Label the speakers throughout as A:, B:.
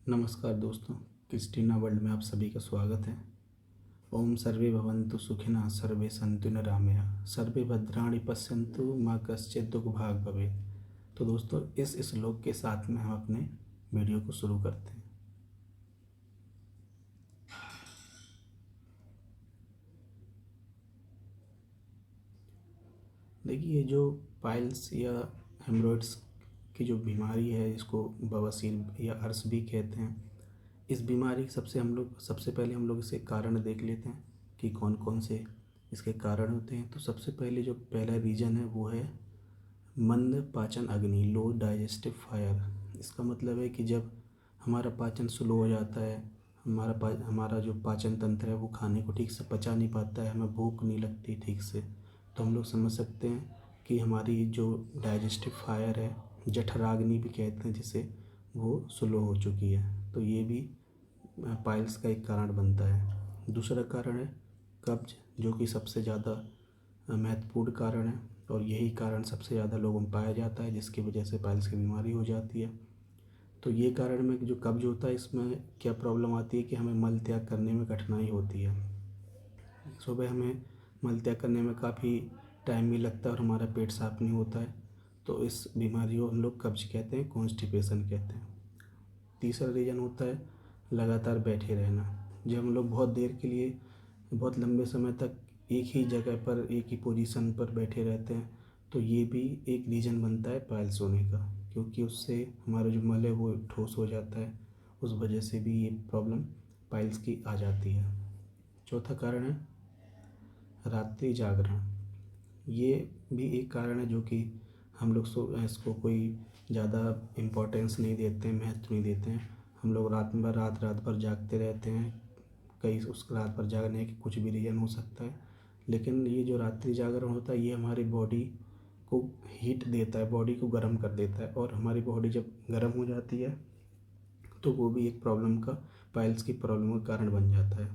A: नमस्कार दोस्तों, Christina world में आप सभी का स्वागत है। ओम सर्वे भवन्तु सुखिनः, सर्वे सन्तु निरामया, सर्वे भद्राणि पश्यन्तु मा कश्चित् दुःखभाग् भवेत्। तो दोस्तों, इस श्लोक के साथ में हम अपने वीडियो को शुरू करते हैं। देखिए, ये जो पाइल्स या हेमरॉइड्स की जो बीमारी है, इसको बवासीर या अर्श भी कहते हैं। इस बीमारी सबसे पहले हम लोग इसे कारण देख लेते हैं कि कौन कौन से इसके कारण होते हैं। तो सबसे पहले जो पहला रीज़न है वो है मंद पाचन अग्नि, लो डाइजेस्टिव फायर। इसका मतलब है कि जब हमारा पाचन स्लो हो जाता है, हमारा जो पाचन तंत्र है वो खाने को ठीक से पचा नहीं पाता है, हमें भूख नहीं लगती ठीक से, तो हम लोग समझ सकते हैं कि हमारी जो डाइजेस्टिव फायर है, जठराग्नि भी कहते हैं जिसे, वो स्लो हो चुकी है। तो ये भी पाइल्स का एक कारण बनता है। दूसरा कारण है कब्ज, जो कि सबसे ज़्यादा महत्वपूर्ण कारण है और यही कारण सबसे ज़्यादा लोगों में पाया जाता है, जिसकी वजह से पाइल्स की बीमारी हो जाती है। तो ये कारण में जो कब्ज होता है, इसमें क्या प्रॉब्लम आती है कि हमें मल त्याग करने में कठिनाई होती है। सुबह हमें मल त्याग करने में काफ़ी टाइम भी लगता है और हमारा पेट साफ नहीं होता है, तो इस बीमारी को हम लोग कब्ज कहते हैं, कॉन्स्टिपेशन कहते हैं। तीसरा रीज़न होता है लगातार बैठे रहना। जब हम लोग बहुत देर के लिए, बहुत लंबे समय तक एक ही जगह पर, एक ही पोजीशन पर बैठे रहते हैं, तो ये भी एक रीज़न बनता है पाइल्स होने का, क्योंकि उससे हमारा जो मल है वो ठोस हो जाता है। उस वजह से भी ये प्रॉब्लम पाइल्स की आ जाती है। चौथा कारण है रात्रि जागरण। ये भी एक कारण है जो कि हम लोग इसको कोई ज़्यादा इम्पोर्टेंस नहीं देते हैं, महत्व नहीं देते हैं। हम लोग रात भर जागते रहते हैं। कई उस रात भर जागने के कुछ भी रीज़न हो सकता है, लेकिन ये जो रात्रि जागरण होता है ये हमारी बॉडी को हीट देता है, बॉडी को गर्म कर देता है, और हमारी बॉडी जब गर्म हो जाती है तो वो भी एक प्रॉब्लम का, पाइल्स की प्रॉब्लम का कारण बन जाता है।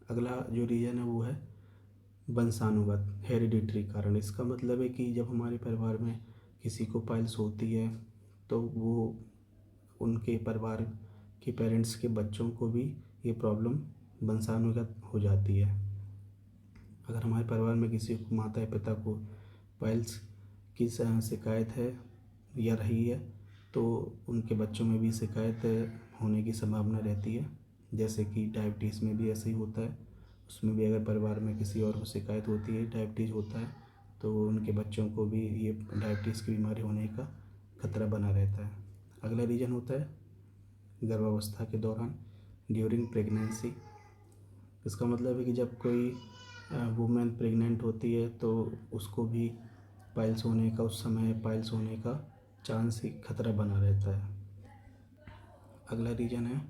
A: अगला जो रीज़न है वो है वंशानुगत, हेरिडिटरी कारण। इसका मतलब है कि जब हमारे परिवार में किसी को पाइल्स होती है तो वो उनके परिवार के पेरेंट्स के बच्चों को भी ये प्रॉब्लम वंशानुगत हो जाती है। अगर हमारे परिवार में किसी को, माता या पिता को पाइल्स की शिकायत है या रही है, तो उनके बच्चों में भी शिकायत होने की संभावना रहती है। जैसे कि डायबिटीज़ में भी ऐसे ही होता है, उसमें भी अगर परिवार में किसी और को शिकायत होती है, डायबिटीज़ होता है, तो उनके बच्चों को भी ये डायबिटीज़ की बीमारी होने का खतरा बना रहता है। अगला रीज़न होता है गर्भावस्था के दौरान, ड्यूरिंग प्रेगनेंसी। इसका मतलब है कि जब कोई वुमेन प्रेग्नेंट होती है तो उसको भी पाइल्स होने का, उस समय पाइल्स होने का चांस ही, खतरा बना रहता है। अगला रीज़न है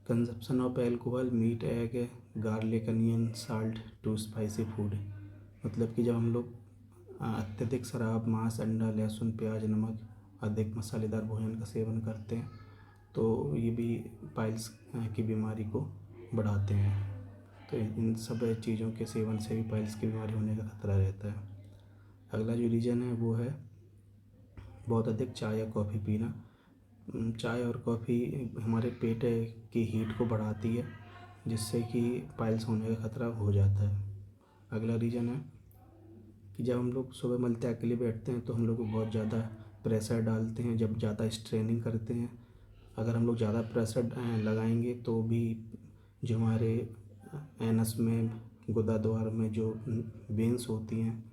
A: consumption of alcohol, meat, egg, garlic, onion, salt too spicy food. मतलब कि जब हम लोग अत्यधिक शराब, मांस, अंडा, लहसुन, प्याज, नमक, अधिक मसालेदार भोजन का सेवन करते हैं, तो ये भी पाइल्स की बीमारी को बढ़ाते हैं। तो इन सब चीज़ों के सेवन से भी पाइल्स की बीमारी होने का खतरा रहता है। अगला जो रीज़न है वो है बहुत अधिक चाय या कॉफ़ी पीना। चाय और कॉफ़ी हमारे पेट की हीट को बढ़ाती है, जिससे कि पाइल्स होने का खतरा हो जाता है। अगला रीज़न है कि जब हम लोग सुबह मल त्याग के लिए बैठते हैं तो हम लोग बहुत ज़्यादा प्रेशर डालते हैं, जब ज़्यादा स्ट्रेनिंग करते हैं। अगर हम लोग ज़्यादा प्रेशर लगाएंगे तो भी जो हमारे एनस में, गुदा द्वार में जो वेंस होती हैं,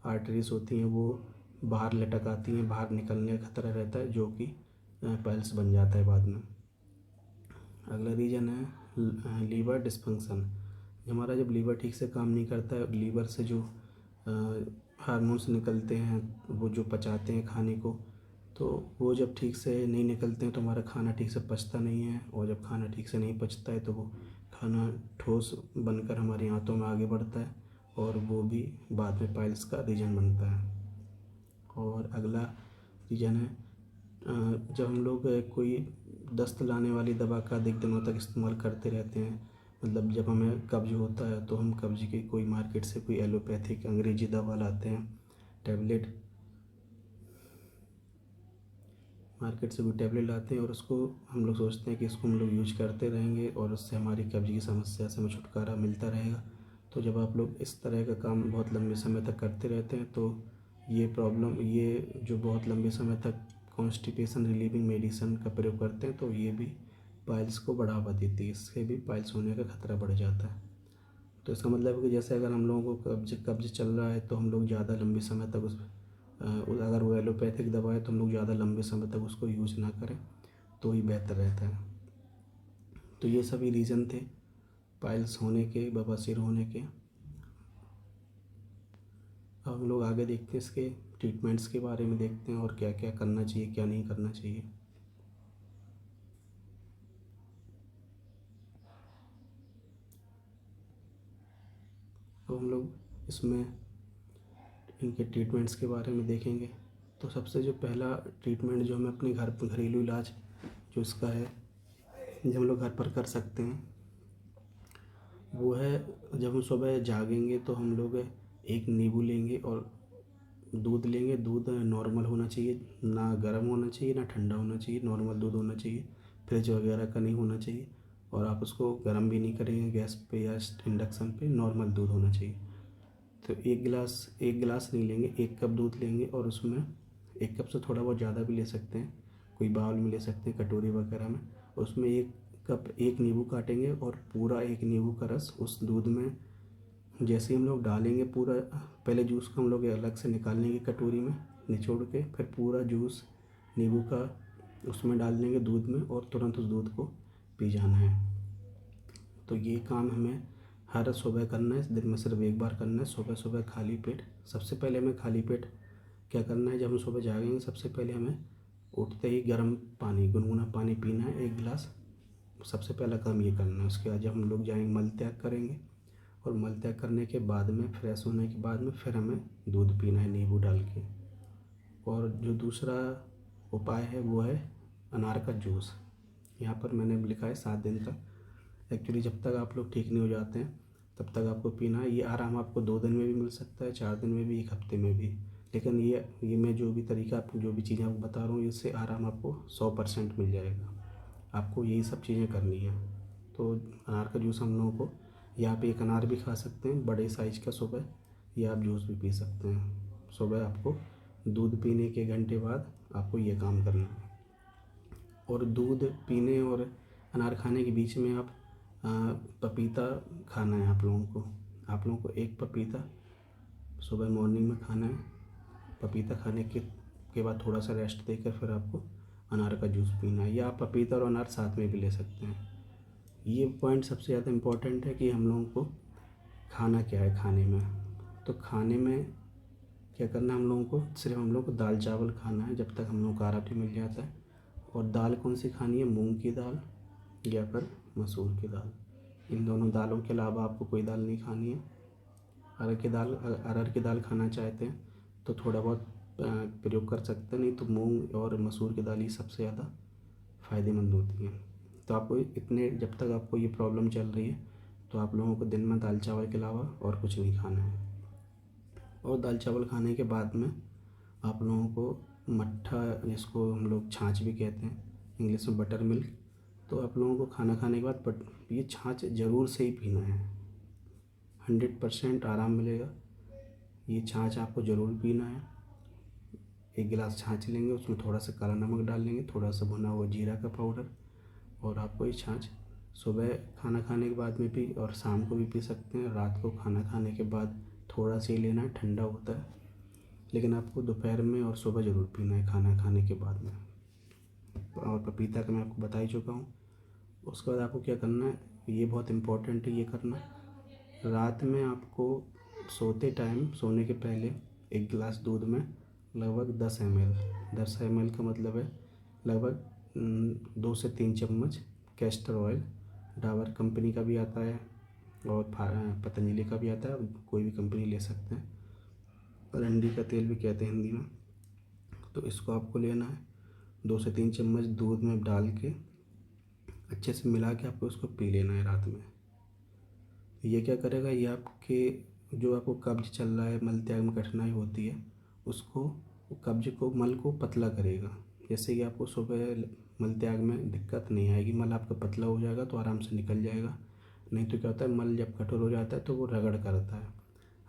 A: आर्टरीज होती हैं, वो बाहर लटक आती हैं, बाहर निकलने का खतरा रहता है, जो कि पाइल्स बन जाता है बाद में। अगला रीज़न है लीवर डिस्फंक्शन। हमारा जब लीवर ठीक से काम नहीं करता है, लीवर से जो हार्मोन्स निकलते हैं, वो जो पचाते हैं खाने को, तो वो जब ठीक से नहीं निकलते हैं तो हमारा खाना ठीक से पचता नहीं है, और जब खाना ठीक से नहीं पचता है तो वो खाना ठोस बनकर हमारी आंतों में आगे बढ़ता है, और वो भी बाद में पाइल्स का रीज़न बनता है। और अगला रीज़न है जब हम लोग कोई दस्त लाने वाली दवा का अधिक दिनों तक इस्तेमाल करते रहते हैं। मतलब जब हमें कब्ज होता है तो हम कब्ज की कोई मार्केट से कोई एलोपैथिक अंग्रेजी दवा लाते हैं, टैबलेट, मार्केट से कोई टैबलेट लाते हैं और उसको हम लोग सोचते हैं कि इसको हम लोग यूज करते रहेंगे और उससे हमारी कब्ज़ की समस्या से हमें छुटकारा मिलता रहेगा। तो जब आप लोग इस तरह का काम बहुत लंबे समय तक करते रहते हैं तो ये प्रॉब्लम, ये जो बहुत लंबे समय तक कॉन्स्टिपेशन रिलीविंग मेडिसिन का प्रयोग करते हैं तो ये भी पाइल्स को बढ़ावा देती है, इससे भी पाइल्स होने का खतरा बढ़ जाता है। तो इसका मतलब है कि जैसे अगर हम लोगों को कब्ज चल रहा है तो हम लोग ज़्यादा लंबे समय तक अगर वो एलोपैथिक दवा है तो हम लोग ज़्यादा लंबे समय तक उसको यूज ना करें तो ही बेहतर रहता है। तो ये सभी रीज़न थे पाइल्स होने के, बवासीर होने के। अब हम लोग आगे देखते हैं इसके ट्रीटमेंट्स के बारे में, देखते हैं और क्या क्या करना चाहिए, क्या नहीं करना चाहिए। अब हम लोग इसमें इनके ट्रीटमेंट्स के बारे में देखेंगे। तो सबसे जो पहला ट्रीटमेंट जो हमें अपने घरेलू इलाज जो इसका है, जो हम लोग घर पर कर सकते हैं, वो है जब हम सुबह जागेंगे तो हम लोग एक नींबू लेंगे और दूध लेंगे। दूध नॉर्मल होना चाहिए, ना गर्म होना चाहिए ना ठंडा होना चाहिए, नॉर्मल दूध होना चाहिए, फ्रिज वगैरह का नहीं होना चाहिए। और आप उसको गर्म भी नहीं करेंगे गैस पे या इंडक्शन पे, नॉर्मल दूध होना चाहिए। तो एक गिलास नहीं लेंगे, 1 कप दूध लेंगे और उसमें 1 कप से थोड़ा बहुत ज़्यादा भी ले सकते हैं, कोई बाउल में ले सकते हैं, कटोरी वगैरह में। उसमें 1 कप 1 नींबू काटेंगे और पूरा 1 नींबू का रस उस दूध में जैसे ही हम लोग डालेंगे, पूरा पहले जूस को हम लोग अलग से निकाल लेंगे कटोरी में निचोड़ के, फिर पूरा जूस नींबू का उसमें डाल देंगे दूध में और तुरंत उस दूध को पी जाना है। तो ये काम हमें हर सुबह करना है, दिन में सिर्फ एक बार करना है, सुबह सुबह खाली पेट। सबसे पहले हमें खाली पेट क्या करना है, जब हम सुबह जागेंगे सबसे पहले हमें उठते ही गर्म पानी, गुनगुना पानी पीना है 1 गिलास। सबसे पहला काम ये करना है। उसके बाद जब हम लोग जाएंगे मल त्याग करेंगे और मल त्याग करने के बाद में फ्रेश होने के बाद में फिर हमें दूध पीना है नींबू डाल के। और जो दूसरा उपाय है वो है अनार का जूस। यहाँ पर मैंने लिखा है 7 दिन तक। एक्चुअली जब तक आप लोग ठीक नहीं हो जाते हैं तब तक आपको पीना है। ये आराम आपको 2 दिन में भी मिल सकता है, 4 दिन में भी, 1 हफ्ते में भी। लेकिन ये मैं जो भी तरीका, आपको जो भी चीज़ें आपको बता रहा हूँ, इससे आराम आपको 100% मिल जाएगा। आपको यही सब चीज़ें करनी है। तो अनार का जूस हम लोगों को, या आप एक अनार भी खा सकते हैं बड़े साइज़ का सुबह, या आप जूस भी पी सकते हैं। सुबह आपको दूध पीने के घंटे बाद आपको ये काम करना है। और दूध पीने और अनार खाने के बीच में आप पपीता खाना है आप लोगों को। आप लोगों को 1 पपीता सुबह मॉर्निंग में खाना है। पपीता खाने के बाद थोड़ा सा रेस्ट देकर फिर आपको अनार का जूस पीना है, या आप पपीता और अनार साथ में भी ले सकते हैं। ये पॉइंट सबसे ज़्यादा इम्पोर्टेंट है कि हम लोगों को खाना क्या है खाने में। तो खाने में क्या करना है हम लोगों को, सिर्फ हम लोग को दाल चावल खाना है जब तक हम लोग को आराम भी मिल जाता है। और दाल कौन सी खानी है, मूंग की दाल या फिर मसूर की दाल। इन दोनों दालों के अलावा आपको कोई दाल नहीं खानी है। अरहर की दाल खाना चाहते हैं तो थोड़ा बहुत प्रयोग कर सकते हैं, नहीं तो मूंग और मसूर की दाल ही सबसे ज़्यादा फ़ायदेमंद होती हैं। तो आपको इतने, जब तक आपको ये प्रॉब्लम चल रही है तो आप लोगों को दिन में दाल चावल के अलावा और कुछ नहीं खाना है। और दाल चावल खाने के बाद में आप लोगों को मट्ठा, जिसको हम लोग छाछ भी कहते हैं इंग्लिश में, बटर मिल्क, तो आप लोगों को खाना खाने के बाद बट ये छाछ ज़रूर से ही पीना है। 100% आराम मिलेगा। ये छाछ आपको ज़रूर पीना है। 1 गिलास छाछ लेंगे, उसमें थोड़ा सा काला नमक डाल लेंगे, थोड़ा सा भुना हुआ जीरा का पाउडर, और आपको ये छाछ सुबह खाना खाने के बाद में भी और शाम को भी पी सकते हैं। रात को खाना खाने के बाद थोड़ा सा ही लेना है, ठंडा होता है। लेकिन आपको दोपहर में और सुबह ज़रूर पीना है खाना खाने के बाद में। और पपीता का मैं आपको बता ही चुका हूँ। उसके बाद आपको क्या करना है, ये बहुत इम्पोर्टेंट है ये करना। रात में आपको सोते टाइम, सोने के पहले 1 गिलास दूध में लगभग 10 ml, 10 ml का मतलब है लगभग 2 से 3 चम्मच कैस्टर ऑयल, डाबर कंपनी का भी आता है और पतंजलि का भी आता है, कोई भी कंपनी ले सकते हैं। अरंडी का तेल भी कहते हैं हिंदी में। तो इसको आपको लेना है, 2 से 3 चम्मच दूध में डाल के अच्छे से मिला के आपको उसको पी लेना है रात में। ये क्या करेगा, ये आपके जो आपको कब्ज चल रहा है, मल त्याग में कठिनाई होती है, उसको, कब्ज को, मल को पतला करेगा। जैसे कि आपको सुबह मल त्याग में दिक्कत नहीं आएगी। मल आपका पतला हो जाएगा तो आराम से निकल जाएगा। नहीं तो क्या होता है, मल जब कठोर हो जाता है तो वो रगड़ करता है,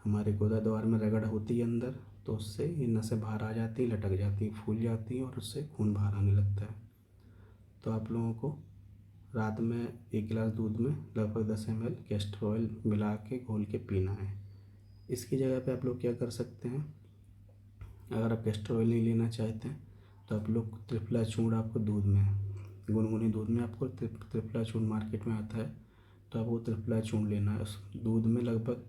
A: हमारे गुदा द्वार में रगड़ होती है अंदर, तो उससे ये नसें बाहर आ जाती हैं, लटक जाती हैं, फूल जाती हैं और उससे खून बाहर आने लगता है। तो आप लोगों को रात में 1 गिलास दूध में लगभग 10 ml कैस्टर ऑयल मिला के घोल के पीना है। इसकी जगह पे आप लोग क्या कर सकते हैं, अगर आप कैस्टर ऑयल नहीं लेना चाहते हैं तो आप लोग त्रिफला चूर्ण, आपको दूध में, गुनगुनी दूध में आपको त्रिफला चूर्ण मार्केट में आता है, तो आपको त्रिफला चूर्ण लेना है। उस दूध में लगभग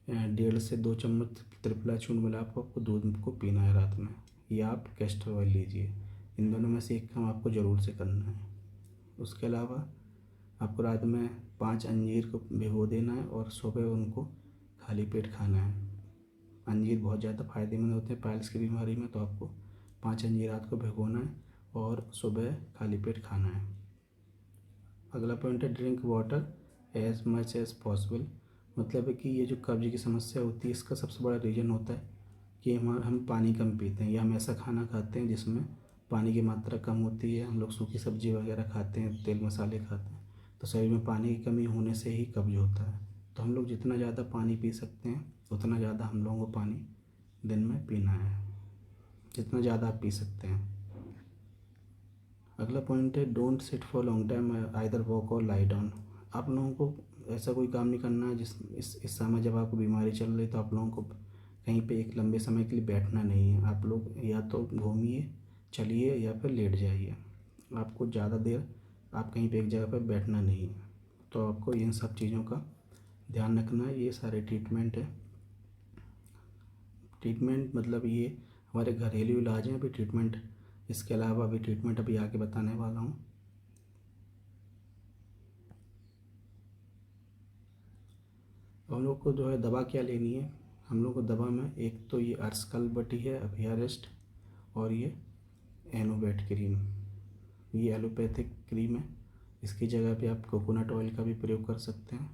A: 1.5 से 2 चम्मच त्रिफला चूर्ण मिला आपको दूध को पीना है रात में, या आप कैस्टर ऑयल लीजिए। इन दोनों में से एक काम आपको ज़रूर से करना है। उसके अलावा आपको रात में 5 अंजीर को भिगो देना है और सुबह उनको खाली पेट खाना है। अंजीर बहुत ज़्यादा फ़ायदेमंद होते हैं पाइल्स की बीमारी में, तो आपको 5 अंजीर रात को भिगोना है और सुबह खाली पेट खाना है। अगला पॉइंट है drink water as much as possible. मतलब है कि ये जो कब्ज की समस्या होती है, इसका सबसे बड़ा रीज़न होता है कि हम पानी कम पीते हैं, या हम ऐसा खाना खाते हैं जिसमें पानी की मात्रा कम होती है। हम लोग सूखी सब्जी वगैरह खाते हैं, तेल मसाले खाते हैं, तो शरीर में पानी की कमी होने से ही कब्ज होता है। तो हम लोग जितना ज़्यादा पानी पी सकते हैं उतना ज़्यादा हम लोगों को पानी दिन में पीना है, जितना ज़्यादा आप पी सकते हैं। अगला पॉइंट है don't sit for long time, either walk और लाई डाउन। आप लोगों को ऐसा कोई काम नहीं करना है इस समय जब आपको बीमारी चल रही, तो आप लोगों को कहीं पे एक लंबे समय के लिए बैठना नहीं है। आप लोग या तो घूमिए, चलिए, या फिर लेट जाइए। आपको ज़्यादा देर आप कहीं पे एक जगह पर बैठना नहीं है। तो आपको इन सब चीज़ों का ध्यान रखना है। ये सारे ट्रीटमेंट है। ट्रीटमेंट मतलब ये हमारे घरेलू इलाज हैं। अभी ट्रीटमेंट, इसके अलावा अभी ट्रीटमेंट अभी आगे बताने वाला हूँ। हम लोग को जो है दवा क्या लेनी है, हम लोग को दवा में एक तो ये आर्सकल बटी है, अभियारेस्ट, और ये एनोवेट क्रीम, ये एलोपैथिक क्रीम है। इसकी जगह पे आप कोकोनट ऑयल का भी प्रयोग कर सकते हैं,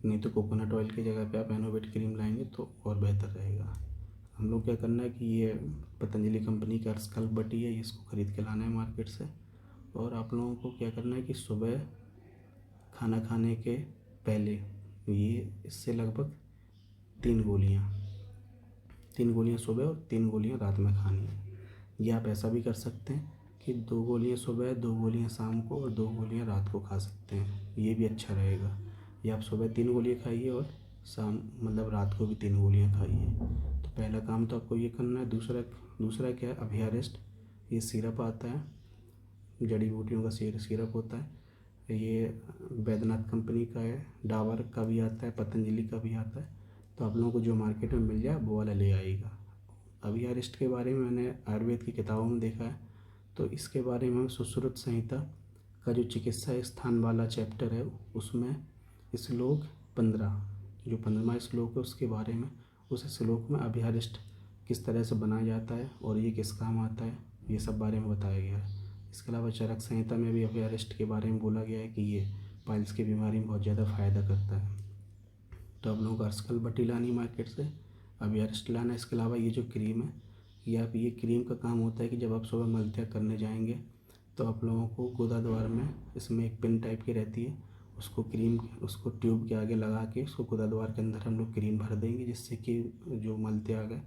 A: नहीं तो कोकोनट ऑयल की जगह पे आप एनोवेट क्रीम लाएंगे तो और बेहतर रहेगा। हम लोग क्या करना है कि ये पतंजलि कंपनी का आर्सकल बटी है, इसको ख़रीद के लाना है मार्केट से। और आप लोगों को क्या करना है कि सुबह खाना खाने के पहले ये इससे लगभग 3 गोलियाँ सुबह और 3 गोलियाँ रात में खानी है। या आप ऐसा भी कर सकते हैं कि 2 गोलियाँ सुबह, 2 गोलियाँ शाम को और 2 गोलियाँ रात को खा सकते हैं, ये भी अच्छा रहेगा। या आप सुबह 3 गोलियाँ खाइए और शाम मतलब रात को भी 3 गोलियाँ खाइए। तो पहला काम तो आपको ये करना है। दूसरा क्या है, अभियारेस्ट, ये सिरप आता है, जड़ी बूटियों का सिरप होता है। ये बैद्यनाथ कंपनी का है, डाबर का भी आता है, पतंजलि का भी आता है। तो आप लोगों को जो मार्केट में मिल जाए वो वाला ले आएगा। अभियारेस्ट के बारे में मैंने आयुर्वेद की किताबों में देखा है, तो इसके बारे में सुश्रुत संहिता का जो चिकित्सा स्थान वाला चैप्टर है, उसमें श्लोक 15, जो 15वां श्लोक है, उसके बारे में, उस श्लोक में अभियारेस्ट किस तरह से बनाया जाता है और ये किस काम आता है, ये सब बारे में बताया गया है। इसके अलावा चरक संहिता में भी अभियारेस्ट के बारे में बोला गया है कि ये पाइल्स की बीमारी में बहुत ज़्यादा फ़ायदा करता है। तो आप लोगों को आर्सकल बटी लानी मार्केट से, अभियारेस्ट लाना। इसके अलावा ये जो क्रीम है, ये क्रीम का काम होता है कि जब आप सुबह मलत्याग करने जाएंगे तो आप लोगों को गुदा द्वार में, इसमें एक पिन टाइप की रहती है, उसको ट्यूब के आगे लगा के उसको गुदा द्वार के अंदर हम लोग क्रीम भर देंगे, जिससे कि जो मलत्याग है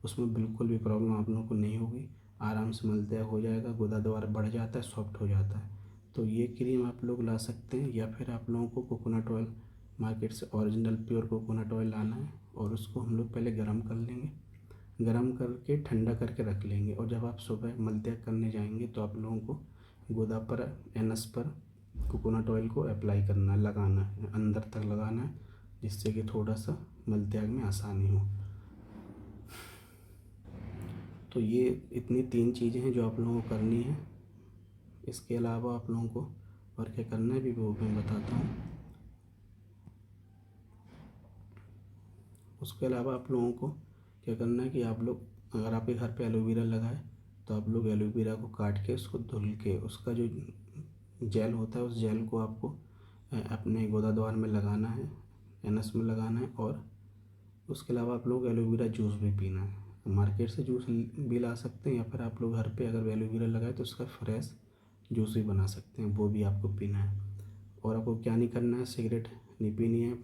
A: उसमें बिल्कुल भी प्रॉब्लम आप लोगों को नहीं होगी, आराम से मलत्याग हो जाएगा, गुदा द्वार बढ़ जाता है, सॉफ्ट हो जाता है। तो ये क्रीम आप लोग ला सकते हैं। या फिर आप लोगों को कोकोनट ऑयल मार्केट से ओरिजिनल प्योर कोकोनट ऑयल लाना है और उसको हम लोग पहले गर्म कर लेंगे, गर्म करके ठंडा करके रख लेंगे। और जब आप सुबह मलत्याग करने जाएंगे तो आप लोगों को गोदा पर, एनस पर कोकोनट ऑयल को अप्लाई करना है, लगाना है, अंदर तक लगाना है, जिससे कि थोड़ा सा मलत्याग में आसानी हो। तो ये इतनी 3 चीज़ें हैं जो आप लोगों को करनी है। इसके अलावा आप लोगों को और क्या करना है भी वो मैं बताता हूँ। उसके अलावा आप लोगों को क्या करना है कि आप लोग, अगर आपके घर पे एलोवेरा लगा है तो आप लोग एलोवेरा को काट के उसको धुल के उसका जो जेल होता है, उस जेल को आपको अपने गोदा द्वार में लगाना है, एनस में लगाना है। और उसके अलावा आप लोग एलोवेरा जूस भी पीना है। मार्केट से जूस भी ला सकते हैं, या फिर आप लोग घर पे अगर एलोवेरा लगाए तो उसका फ्रेश जूस भी बना सकते हैं, वो भी आपको पीना है। और आपको क्या नहीं करना है, सिगरेट नहीं पीनी है,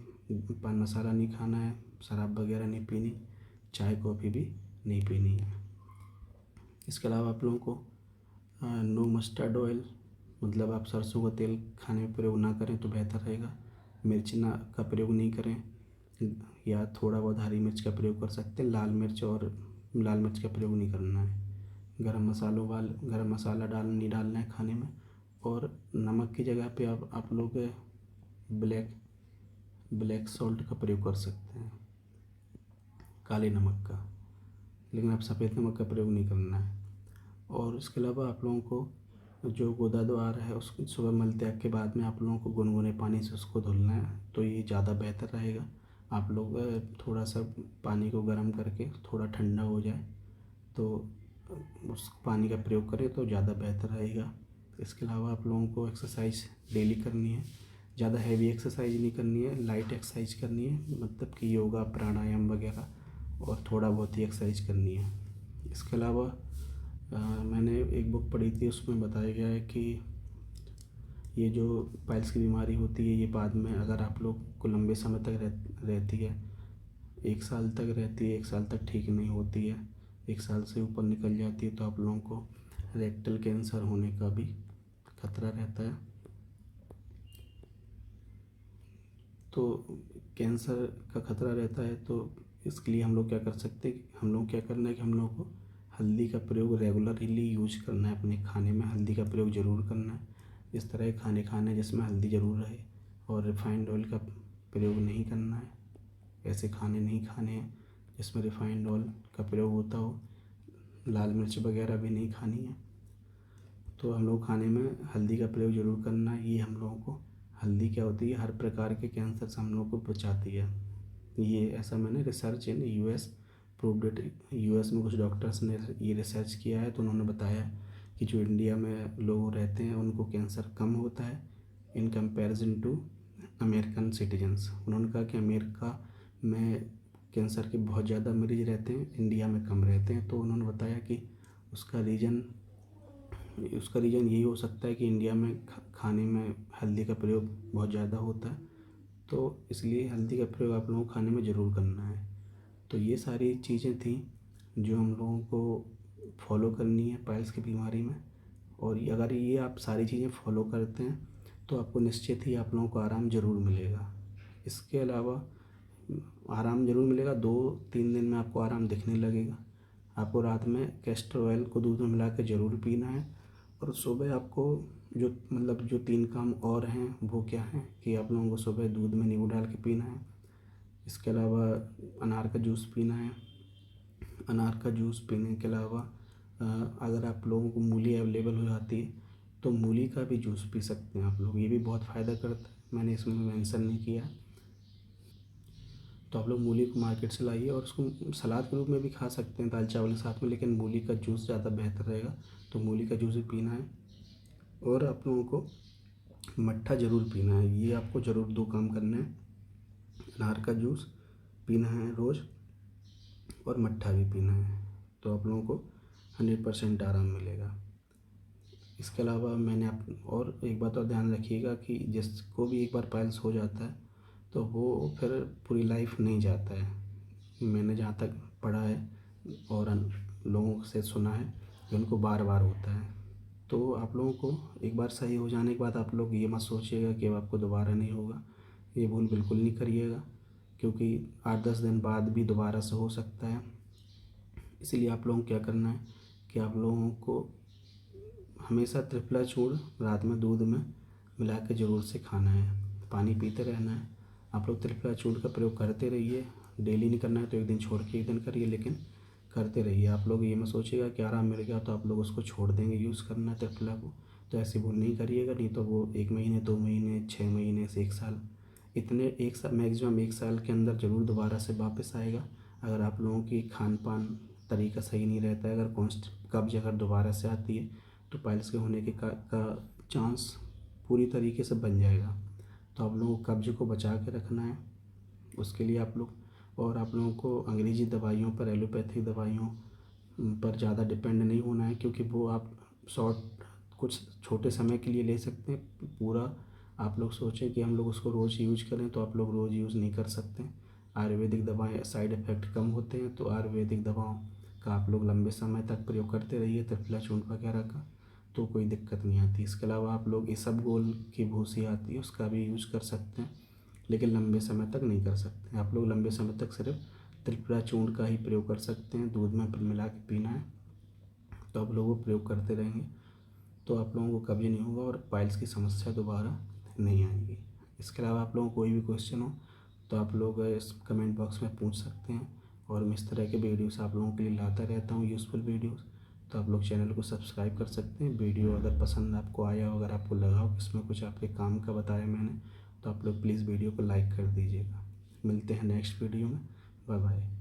A: पान मसाला नहीं खाना है, शराब वगैरह नहीं पीनी, चाय कॉफ़ी भी नहीं पीनी है। इसके अलावा आप लोगों को नो मस्टर्ड ऑयल, मतलब आप सरसों का तेल खाने में प्रयोग ना करें तो बेहतर रहेगा। मिर्च ना का प्रयोग नहीं करें, या थोड़ा बहुत हरी मिर्च का प्रयोग कर सकते हैं। लाल मिर्च का प्रयोग नहीं करना है। गरम मसाला नहीं डालना है खाने में। और नमक की जगह पे आप लोग ब्लैक ब्लैक सॉल्ट का प्रयोग कर सकते हैं, काले नमक का, लेकिन आप सफ़ेद नमक का प्रयोग नहीं करना है। और इसके अलावा आप लोगों को जो गुदा द्वार है उसको सुबह मल त्याग के बाद में आप लोगों को गुनगुने पानी से उसको धुलना है, तो ये ज़्यादा बेहतर रहेगा। आप लोग थोड़ा सा पानी को गर्म करके थोड़ा ठंडा हो जाए तो उस पानी का प्रयोग करें तो ज़्यादा बेहतर रहेगा। इसके अलावा आप लोगों को एक्सरसाइज डेली करनी है। ज़्यादा हैवी एक्सरसाइज नहीं करनी है, लाइट एक्सरसाइज करनी है, मतलब कि योगा प्राणायाम वगैरह, और थोड़ा बहुत ही एक्सरसाइज करनी है। इसके अलावा मैंने एक बुक पढ़ी थी, उसमें बताया गया है कि ये जो पाइल्स की बीमारी होती है ये बाद में अगर आप लोग को लंबे समय तक रहती है, 1 साल तक रहती है, 1 साल तक ठीक नहीं होती है, 1 साल से ऊपर निकल जाती है, तो आप लोगों को रेक्टल कैंसर होने का भी खतरा रहता है। तो कैंसर का खतरा रहता है, तो इसके लिए हम लोग क्या कर सकते हैं, हम लोग क्या करना है कि हम लोग को हल्दी का प्रयोग रेगुलरली यूज करना है। अपने खाने में हल्दी का प्रयोग ज़रूर करना है। इस तरह के खाने खाने जिसमें हल्दी ज़रूर रहे, और रिफ़ाइंड ऑयल का प्रयोग नहीं करना है। ऐसे खाने नहीं खाने हैं जिसमें रिफ़ाइंड ऑयल का प्रयोग होता हो। लाल मिर्च वगैरह भी नहीं खानी है। तो हम लोग खाने में हल्दी का प्रयोग ज़रूर करना है। ये हम लोगों को, हल्दी क्या होती है, हर प्रकार के कैंसर से हम लोग को बचाती है। ये ऐसा मैंने research in US proved it. US में कुछ डॉक्टर्स ने ये रिसर्च किया है, तो उन्होंने बताया कि जो इंडिया में लोग रहते हैं उनको कैंसर कम होता है in comparison to American citizens. उन्होंने कहा कि अमेरिका में कैंसर के बहुत ज़्यादा मरीज रहते हैं, इंडिया में कम रहते हैं। तो उन्होंने बताया कि उसका रीज़न यही हो सकता है कि इंडिया में खाने में हल्दी का प्रयोग बहुत ज़्यादा होता है, तो इसलिए हल्दी का प्रयोग आप लोगों को खाने में ज़रूर करना है। तो ये सारी चीज़ें थी जो हम लोगों को फॉलो करनी है पाइल्स की बीमारी में। और अगर ये आप सारी चीज़ें फॉलो करते हैं तो आपको निश्चित ही आप लोगों को आराम ज़रूर मिलेगा। इसके अलावा आराम ज़रूर मिलेगा, 2-3 दिन में आपको आराम दिखने लगेगा। आपको रात में कैस्टर ऑयल को दूध में मिला के ज़रूर पीना है। और सुबह आपको जो 3 काम और हैं वो क्या हैं कि आप लोगों को सुबह दूध में नींबू डाल के पीना है। इसके अलावा अनार का जूस पीना है। अनार का जूस पीने के अलावा अगर आप लोगों को मूली अवेलेबल हो जाती है तो मूली का भी जूस पी सकते हैं आप लोग, ये भी बहुत फ़ायदा करता है, मैंने इसमें मेंशन नहीं किया। तो आप लोग मूली को मार्केट से लाइए और उसको सलाद के रूप में भी खा सकते हैं दाल चावल के साथ में, लेकिन मूली का जूस ज़्यादा बेहतर रहेगा, तो मूली का जूस भी पीना है। और आप लोगों को मट्ठा ज़रूर पीना है, ये आपको ज़रूर 2 काम करने हैं। अनार का जूस पीना है रोज़, और मट्ठा भी पीना है, तो आप लोगों को 100% आराम मिलेगा। इसके अलावा मैंने आप और एक बात और ध्यान रखिएगा कि जिसको भी एक बार पाइल्स हो जाता है तो वो फिर पूरी लाइफ नहीं जाता है। मैंने जहाँ तक पढ़ा है और लोगों से सुना है कि उनको बार बार होता है। तो आप लोगों को एक बार सही हो जाने के बाद आप लोग ये मत सोचिएगा कि अब आपको दोबारा नहीं होगा। ये भूल बिल्कुल नहीं करिएगा, क्योंकि 8-10 दिन बाद भी दोबारा से हो सकता है। इसीलिए आप लोगों को क्या करना है कि आप लोगों को हमेशा त्रिफला चूर्ण रात में दूध में मिला के ज़रूर से खाना है, पानी पीते रहना है। आप लोग त्रिफला चूर्ण का प्रयोग करते रहिए, डेली नहीं करना है तो एक दिन छोड़ के एक दिन करिए, लेकिन करते रहिए। आप लोग ये मत सोचिएगा कि आराम मिल गया तो आप लोग उसको छोड़ देंगे यूज़ करना त्रिफला को, तो ऐसी भूल नहीं करिएगा, नहीं तो वो 1 महीने 2 महीने 6 महीने से 1 साल, इतने 1 साल मैक्सिमम 1 साल के अंदर ज़रूर दोबारा से वापस आएगा। अगर आप लोगों की खान पान तरीका सही नहीं रहता है, अगर कब्ज अगर दोबारा से आती है तो पाइल्स के होने के का चांस पूरी तरीके से बन जाएगा। तो आप लोगों को कब्ज को बचा के रखना है, उसके लिए आप लोग और आप लोगों को अंग्रेज़ी दवाइयों पर, एलोपैथिक दवाइयों पर ज़्यादा डिपेंड नहीं होना है, क्योंकि वो आप शॉर्ट कुछ छोटे समय के लिए ले सकते हैं। पूरा आप लोग सोचें कि हम लोग उसको रोज़ यूज करें, तो आप लोग रोज़ यूज़ नहीं कर सकते। आयुर्वेदिक दवाएं साइड इफ़ेक्ट कम होते हैं, तो आयुर्वेदिक दवाओं का आप लोग लंबे समय तक प्रयोग करते रहिए, त्रिफला चूर्ण वगैरह का, तो कोई दिक्कत नहीं आती। इसके अलावा आप लोग इसबगोल की भूसी आती है, उसका भी यूज़ कर सकते हैं, लेकिन लंबे समय तक नहीं कर सकते। आप लोग लंबे समय तक सिर्फ त्रिफला चूर्ण का ही प्रयोग कर सकते हैं। दूध में मिला के पीना है, तो आप लोग वो प्रयोग करते रहेंगे तो आप लोगों को कभी नहीं होगा और पाइल्स की समस्या दोबारा नहीं आएगी। इसके अलावा आप लोगों को कोई भी क्वेश्चन हो तो आप लोग इस कमेंट बॉक्स में पूछ सकते हैं, और मैं इस तरह के वीडियोस आप लोगों के लिए लाता रहता हूँ, यूज़फुल वीडियोस। तो आप लोग चैनल को सब्सक्राइब कर सकते हैं। वीडियो अगर पसंद आपको आया हो, अगर आपको लगा हो कि इसमें कुछ आपके काम का बताया मैंने, तो आप लोग प्लीज़ वीडियो को लाइक कर दीजिएगा। मिलते हैं नेक्स्ट वीडियो में। Bye bye.